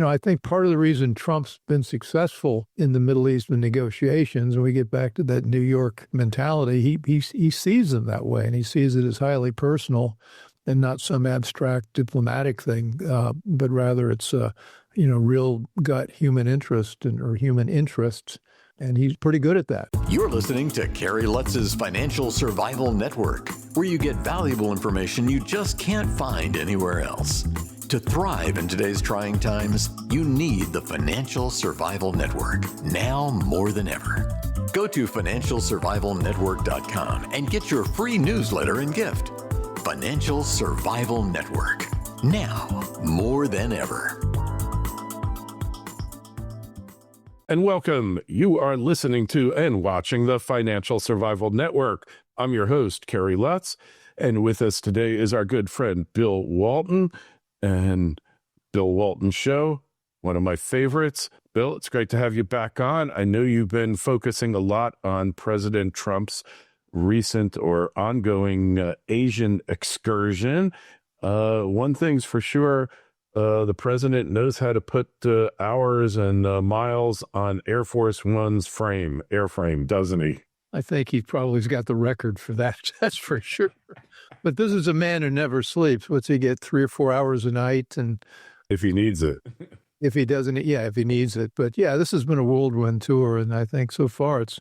I think part of the reason Trump's been successful in the Middle Eastern negotiations, and we get back to that New York mentality, he sees them that way, and he sees it as highly personal and not some abstract diplomatic thing, but rather it's real gut human interest or human interests. And he's pretty good at that. You're listening to Kerry Lutz's Financial Survival Network, where you get valuable information you just can't find anywhere else. To thrive in today's trying times, you need the Financial Survival Network, now more than ever. Go to financialsurvivalnetwork.com and get your free newsletter and gift. Financial Survival Network, now more than ever. And welcome. You are listening to and watching the Financial Survival Network. I'm your host, Kerry Lutz, and with us today is our good friend, Bill Walton, and Bill Walton Show, one of my favorites. Bill, it's great to have you back on. I know you've been focusing a lot on President Trump's recent or ongoing Asian excursion. One thing's for sure, the president knows how to put hours and miles on Air Force One's airframe, doesn't he? I think he probably's got the record for that. That's for sure. But this is a man who never sleeps. What's he get, 3 or 4 hours a night? And if he needs it. If he doesn't, if he needs it. But yeah, this has been a whirlwind tour, and I think so far it's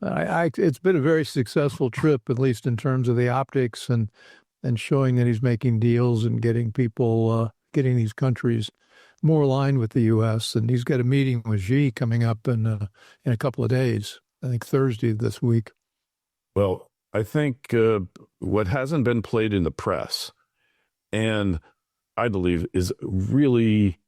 been a very successful trip, at least in terms of the optics and showing that he's making deals and getting people, getting these countries more aligned with the U.S. And he's got a meeting with Xi coming up in a couple of days, I think Thursday this week. Well, I think what hasn't been played in the press, and I believe is really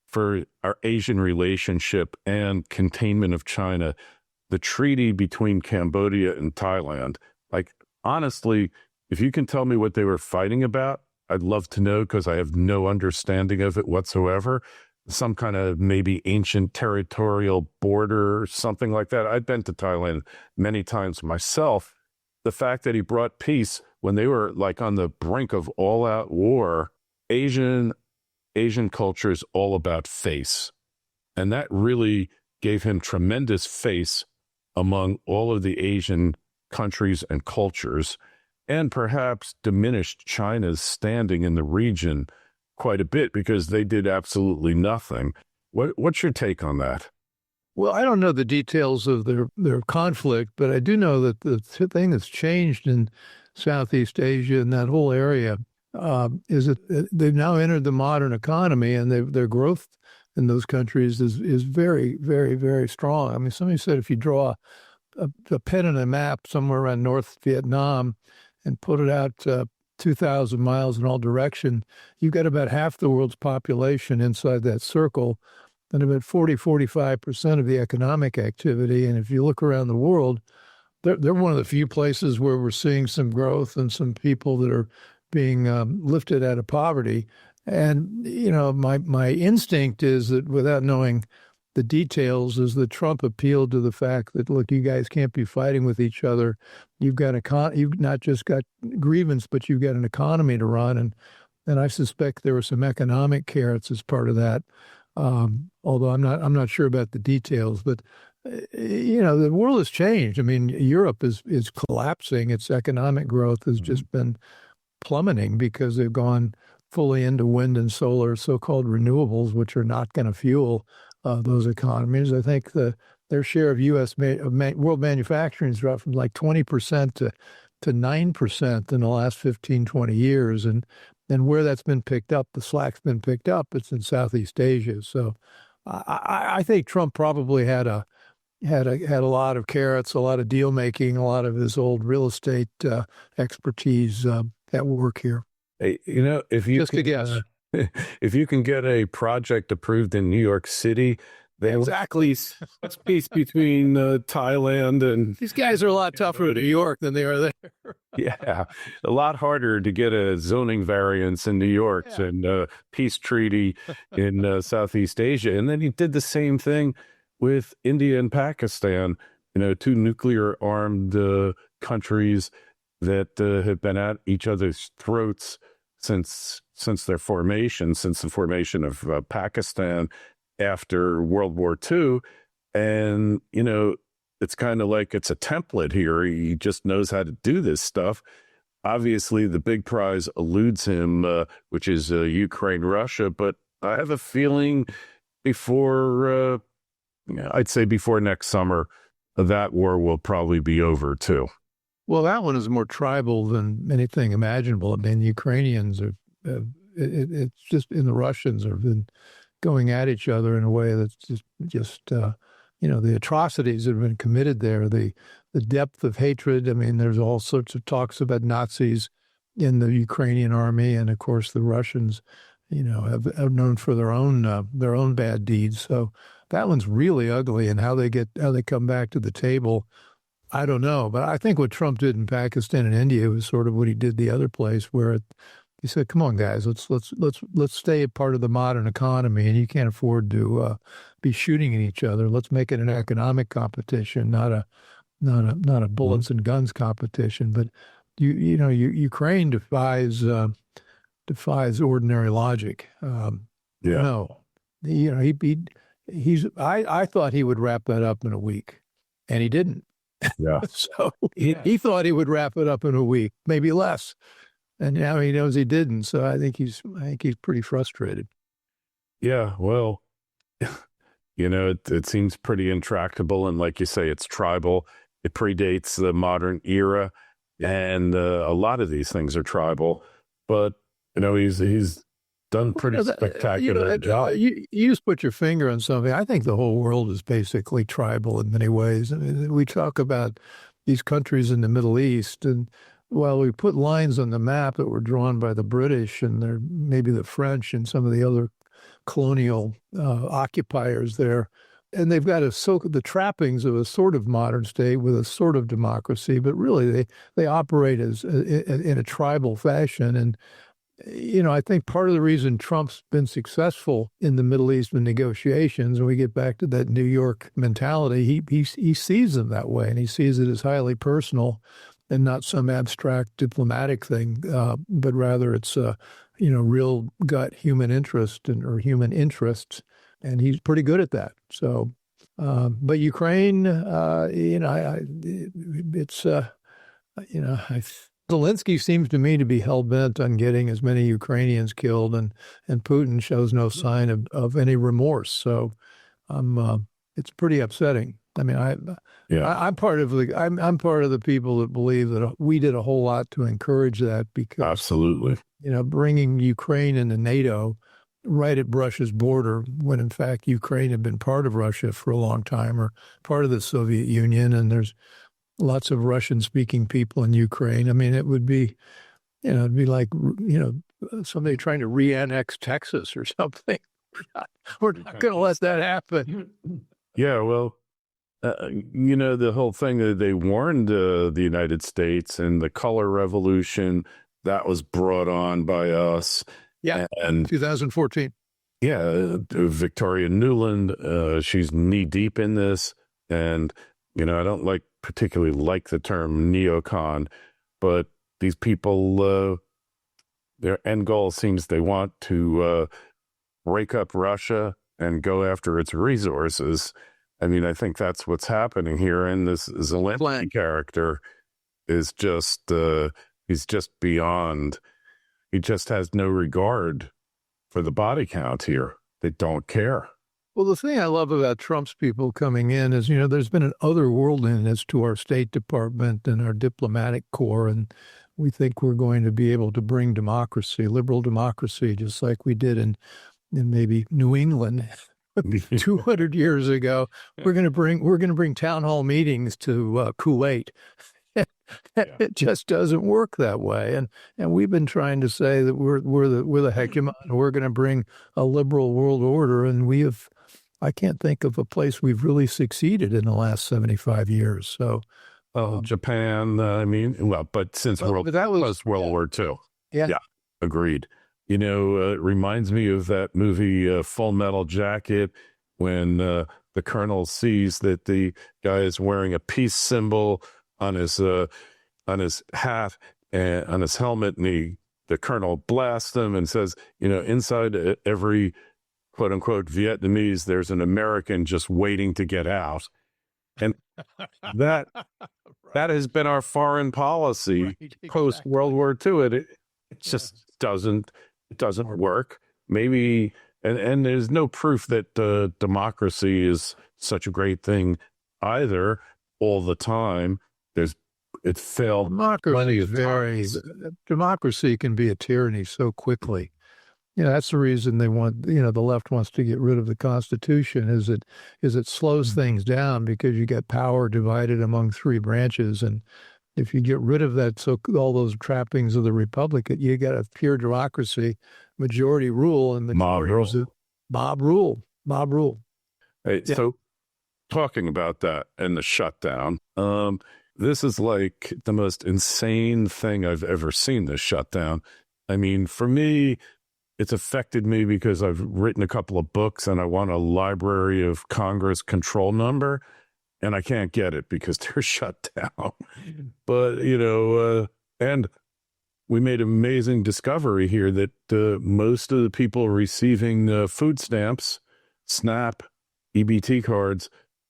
for our Asian relationship and containment of China, the treaty between Cambodia and Thailand. Like, honestly, if you can tell me what they were fighting about, I'd love to know, because I have no understanding of it whatsoever. Some kind of maybe ancient territorial border or something like that. I've been to Thailand many times myself. The fact that he brought peace when they were like on the brink of all-out war, Asian culture is all about face. And that really gave him tremendous face among all of the Asian countries and cultures, and perhaps diminished China's standing in the region quite a bit because they did absolutely nothing. What's your take on that? Well, I don't know the details of their conflict, but I do know that the thing that's changed in Southeast Asia and that whole area is that they've now entered the modern economy, and their growth in those countries is very, very, very strong. I mean, somebody said if you draw a pen and a map somewhere around North Vietnam and put it out 2,000 miles in all direction, you've got about half the world's population inside that circle, and about 45% of the economic activity. And if you look around the world, they're one of the few places where we're seeing some growth and some people that are being lifted out of poverty. And, my instinct is that, without knowing the details, is that Trump appealed to the fact that, look, you guys can't be fighting with each other. You've not just got grievance, but you've got an economy to run. And I suspect there were some economic carrots as part of that. Although I'm not sure about the details, but the world has changed. I mean, Europe is collapsing. Its economic growth has just been plummeting because they've gone fully into wind and solar, so-called renewables, which are not going to fuel those economies. I think their share of U.S. world manufacturing has dropped from like 20% to 9% in the last 15, 20 years. And where that's been picked up, the slack's been picked up, it's in Southeast Asia. So I think Trump probably had a lot of carrots, a lot of deal making, a lot of his old real estate expertise at work here. Hey, if you can get a project approved in New York City, exactly, it's peace between Thailand and these guys are a lot tougher in New York than they are there. Yeah, a lot harder to get a zoning variance in New York and a peace treaty in Southeast Asia. And then he did the same thing with India and Pakistan, two nuclear armed countries that have been at each other's throats since since their formation, since the formation of Pakistan after World War II. And, it's kind of like it's a template here. He just knows how to do this stuff. Obviously, the big prize eludes him, which is Ukraine, Russia. But I have a feeling I'd say before next summer, that war will probably be over too. Well, that one is more tribal than anything imaginable. I mean, the Ukrainians are, it's just, and the Russians have been going at each other in a way that's just the atrocities that have been committed there, the depth of hatred. I mean, there's all sorts of talks about Nazis in the Ukrainian army. And of course, the Russians, have known for their own bad deeds. So that one's really ugly. And how they come back to the table, I don't know. But I think what Trump did in Pakistan and India was sort of what he did the other place, where he said, "Come on, guys, let's stay a part of the modern economy, and you can't afford to be shooting at each other. Let's make it an economic competition, not a bullets and guns competition." But Ukraine defies ordinary logic. No, I thought he would wrap that up in a week, and he didn't. Yeah. So he thought he would wrap it up in a week, maybe less. And now he knows he didn't. So I think he's pretty frustrated. Yeah. Well, it seems pretty intractable. And like you say, it's tribal. It predates the modern era. And a lot of these things are tribal. But, he's done pretty spectacular job. You just put your finger on something. I think the whole world is basically tribal in many ways. I mean, we talk about these countries in the Middle East, and while we put lines on the map that were drawn by the British and maybe the French and some of the other colonial occupiers there, and they've got the trappings of a sort of modern state with a sort of democracy, but really they operate in a tribal fashion. And I think part of the reason Trump's been successful in the Middle East with negotiations, and we get back to that New York mentality, he sees them that way, and he sees it as highly personal and not some abstract diplomatic thing, but rather it's real gut human interest or human interests, and he's pretty good at that. So, but Ukraine, Zelensky seems to me to be hell-bent on getting as many Ukrainians killed, and Putin shows no sign of any remorse. So it's pretty upsetting. I mean, I'm part of the people that believe that we did a whole lot to encourage that, because absolutely, bringing Ukraine into NATO right at Russia's border, when in fact Ukraine had been part of Russia for a long time, or part of the Soviet Union, and there's lots of Russian-speaking people in Ukraine. I mean, it would be, it'd be like, somebody trying to re-annex Texas or something. We're not going to let that happen. Yeah, well, the whole thing that they warned the United States and the color revolution that was brought on by us. Yeah, and 2014. Yeah, Victoria Nuland, she's knee deep in this, and I don't particularly like the term neocon, but these people, their end goal seems they want to break up Russia and go after its resources. I mean, I think that's what's happening here. And this Zelensky character is just, he's just beyond, he just has no regard for the body count here. They don't care. Well, the thing I love about Trump's people coming in is, there's been an otherworldliness to our State Department and our diplomatic corps. And we think we're going to be able to bring democracy, liberal democracy, just like we did in maybe New England 200 years ago. We're going to bring town hall meetings to Kuwait. It just doesn't work that way, and we've been trying to say that we're the hegemon. We're going to bring a liberal world order, and I can't think of a place we've really succeeded in the last 75 years. So, Japan. But since World War II. Yeah, agreed. It reminds me of that movie Full Metal Jacket, when the colonel sees that the guy is wearing a peace symbol on his hat and on his helmet, and the colonel blasts them and says, inside every quote unquote Vietnamese, there's an American just waiting to get out. And that has been our foreign policy Right, post World War II. It just doesn't work. Maybe, and there's no proof that democracy is such a great thing either all the time. It failed plenty of times. Democracy can be a tyranny so quickly. That's the reason they want, the left wants to get rid of the Constitution, is it slows things down because you get power divided among three branches. And if you get rid of that, so all those trappings of the republic, you got a pure democracy, majority rule, and the mob rule. Mob rule. Hey, Yeah. So talking about that and the shutdown, this is like the most insane thing I've ever seen, this shutdown. I mean, for me, it's affected me because I've written a couple of books and I want a Library of Congress control number, and I can't get it because they're shut down. But, and we made an amazing discovery here that most of the people receiving food stamps, SNAP, EBT cards,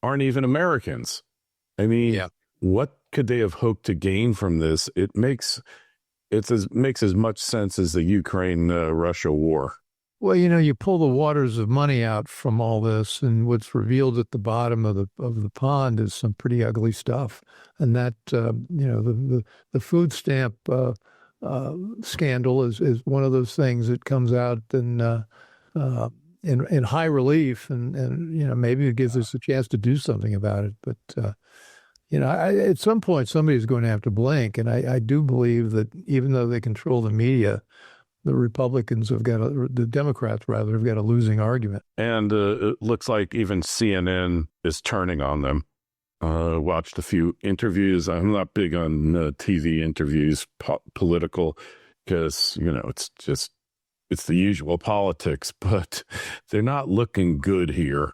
aren't even Americans. I mean, What could they have hoped to gain from this? It makes as much sense as the Ukraine-Russia war. Well, you pull the waters of money out from all this, and what's revealed at the bottom of the pond is some pretty ugly stuff. And that, the food stamp scandal is one of those things that comes out in high relief, and maybe it gives us a chance to do something about it. But at some point, somebody's going to have to blink. And I do believe that even though they control the media, the Democrats rather, have got a losing argument. And it looks like even CNN is turning on them. Watched a few interviews. I'm not big on TV interviews, political, because, it's the usual politics, but they're not looking good here.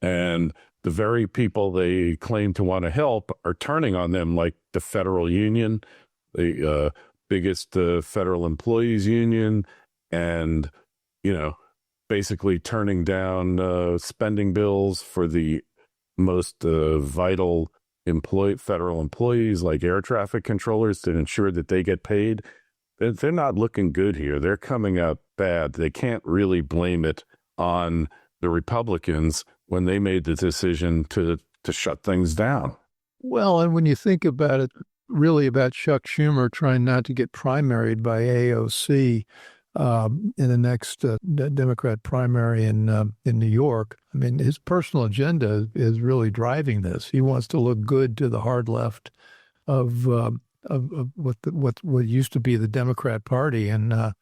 And the very people they claim to want to help are turning on them, like the federal union, the biggest federal employees union, and, basically turning down spending bills for the most vital federal employees like air traffic controllers to ensure that they get paid. They're not looking good here. They're coming out bad. They can't really blame it on the Republicans when they made the decision to shut things down. Well, and when you think about it, really about Chuck Schumer trying not to get primaried by AOC in the next Democrat primary in New York, I mean, his personal agenda is really driving this. He wants to look good to the hard left of what used to be the Democrat Party, and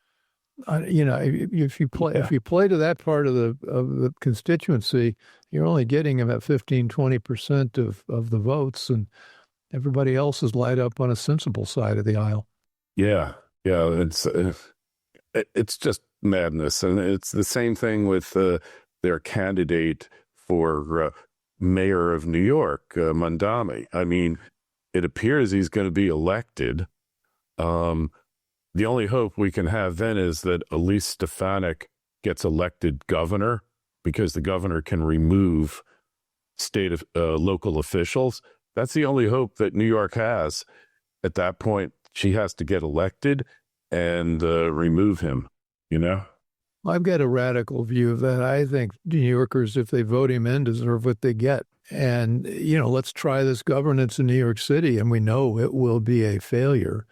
if you play to that part of the constituency, you're only getting about 15-20% of the votes, and everybody else is light up on a sensible side of the aisle. Yeah, it's just madness, and it's the same thing with their candidate for mayor of New York, Mandami. I mean, it appears he's going to be elected. The only hope we can have then is that Elise Stefanik gets elected governor, because the governor can remove local officials. That's the only hope that New York has. At that point, she has to get elected and remove him, I've got a radical view of that. I think New Yorkers, if they vote him in, deserve what they get. And, let's try this governance in New York City, and we know it will be a failure.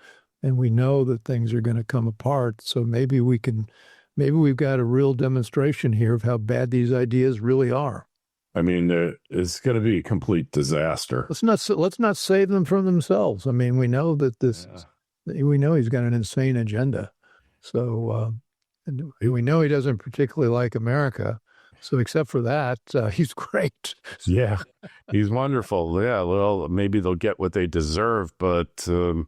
And we know that things are going to come apart. So maybe we've got a real demonstration here of how bad these ideas really are. I mean, it's going to be a complete disaster. Let's not save them from themselves. I mean, we know that we know he's got an insane agenda. So and we know he doesn't particularly like America. So except for that, he's great. Yeah, he's wonderful. Yeah, well, maybe they'll get what they deserve, but Bill,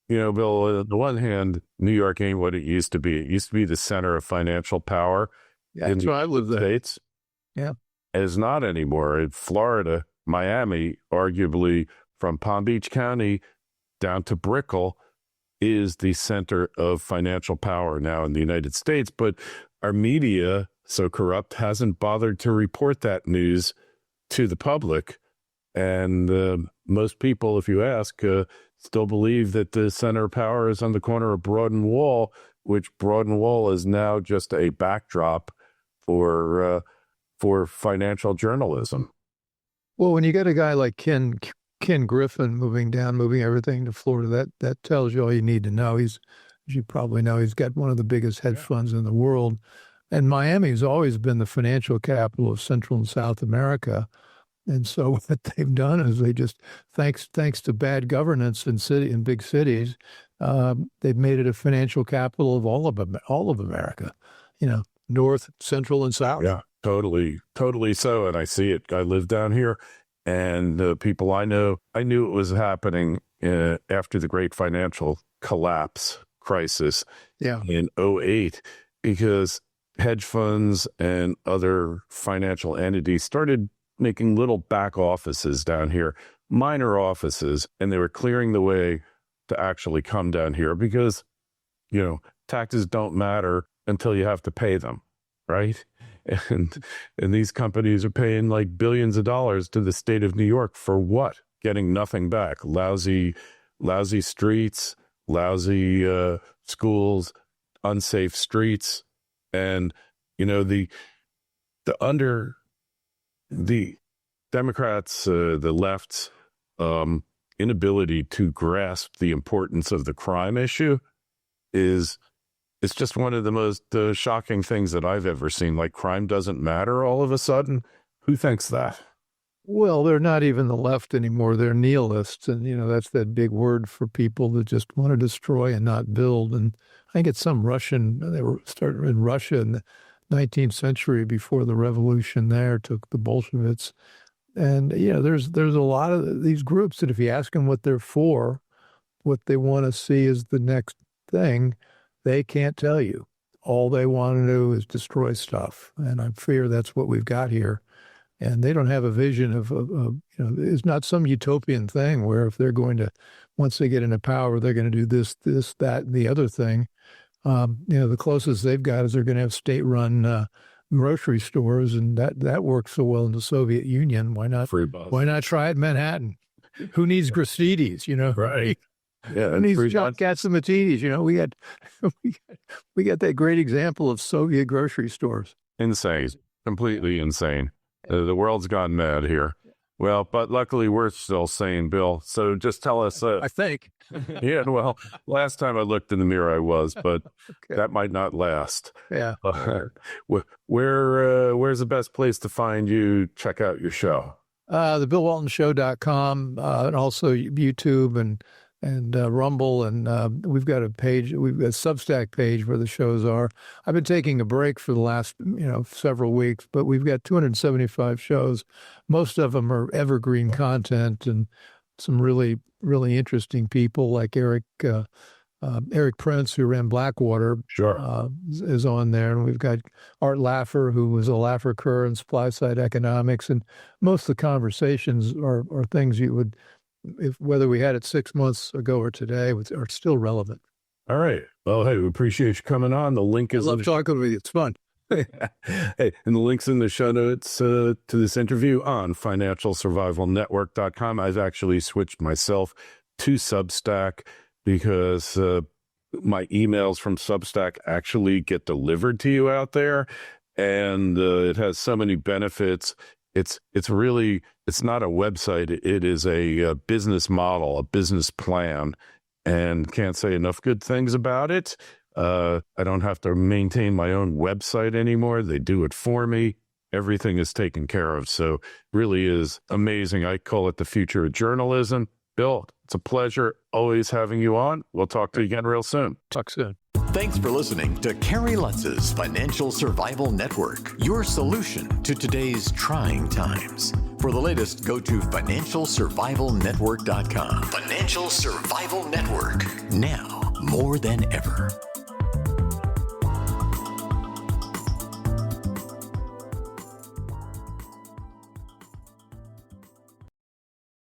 on the one hand, New York ain't what it used to be. It used to be the center of financial power in That's why I live the there. States. Yeah. It's not anymore. In Florida, Miami, arguably from Palm Beach County down to Brickell, is the center of financial power now in the United States. But our media, so corrupt, hasn't bothered to report that news to the public. And most people, if you ask, still believe that the center of power is on the corner of Broad and Wall, which Broad and Wall is now just a backdrop for financial journalism. Well, when you get a guy like Ken Griffin moving everything to Florida, that tells you all you need to know. As you probably know, he's got one of the biggest hedge funds in the world. And Miami has always been the financial capital of Central and South America. And so what they've done is they just, thanks to bad governance in big cities, they've made it a financial capital of all of America, North, Central, and South. Yeah, totally so. And I see it. I live down here, and people I knew it was happening after the great financial collapse crisis in 2008, because hedge funds and other financial entities started making little back offices down here, minor offices, and they were clearing the way to actually come down here because, taxes don't matter until you have to pay them, right? And these companies are paying like billions of dollars to the state of New York for what? Getting nothing back. Lousy streets, lousy schools, unsafe streets, and the Democrats, the left's inability to grasp the importance of the crime issue it's just one of the most shocking things that I've ever seen. Like, crime doesn't matter all of a sudden. Who thinks that? Well, they're not even the left anymore. They're nihilists. And, that's that big word for people that just want to destroy and not build. And I think it's some they were starting in Russia in the 19th century before the revolution there took the Bolsheviks. And, there's a lot of these groups that if you ask them what they're for, what they want to see is the next thing, they can't tell you. All they want to do is destroy stuff. And I fear that's what we've got here. And they don't have a vision of it's not some utopian thing where if they're going to, once they get into power, they're going to do this, that, and the other thing. The closest they've got is they're going to have state-run grocery stores, and that worked so well in the Soviet Union. Why not? Free bus. Why not try it in Manhattan? Who needs Gristedes? Right. Yeah, who needs John Katzimatides? We got that great example of Soviet grocery stores. Insane, completely insane. The world's gone mad here. Well, but luckily we're still sane, Bill. So just tell us. I think. Yeah, well, last time I looked in the mirror, I was, but okay. That might not last. Yeah. Where's the best place to find you? Check out your show. TheBillWaltonShow.com, and also YouTube and Rumble, and we've got a page, we've got a Substack page where the shows are. I've been taking a break for the last, several weeks, but we've got 275 shows. Most of them are evergreen content, and some really, really interesting people like Eric Prince, who ran Blackwater, is on there. And we've got Art Laffer, who was a Laffer Kerr in supply side economics. And most of the conversations are things you would, whether we had it 6 months ago or today, are still relevant. All right. Well, hey, we appreciate you coming on. The link is... I love talking with you. It's fun. Hey, and the link's in the show notes to this interview on financialsurvivalnetwork.com. I've actually switched myself to Substack because my emails from Substack actually get delivered to you out there, and it has so many benefits. It's not a website. It is a business model, a business plan, and can't say enough good things about it. I don't have to maintain my own website anymore. They do it for me. Everything is taken care of. So really is amazing. I call it the future of journalism. Bill, it's a pleasure always having you on. We'll talk to you again real soon. Talk soon. Thanks for listening to Kerry Lutz's Financial Survival Network, your solution to today's trying times. For the latest, go to financialsurvivalnetwork.com. Financial Survival Network, now more than ever.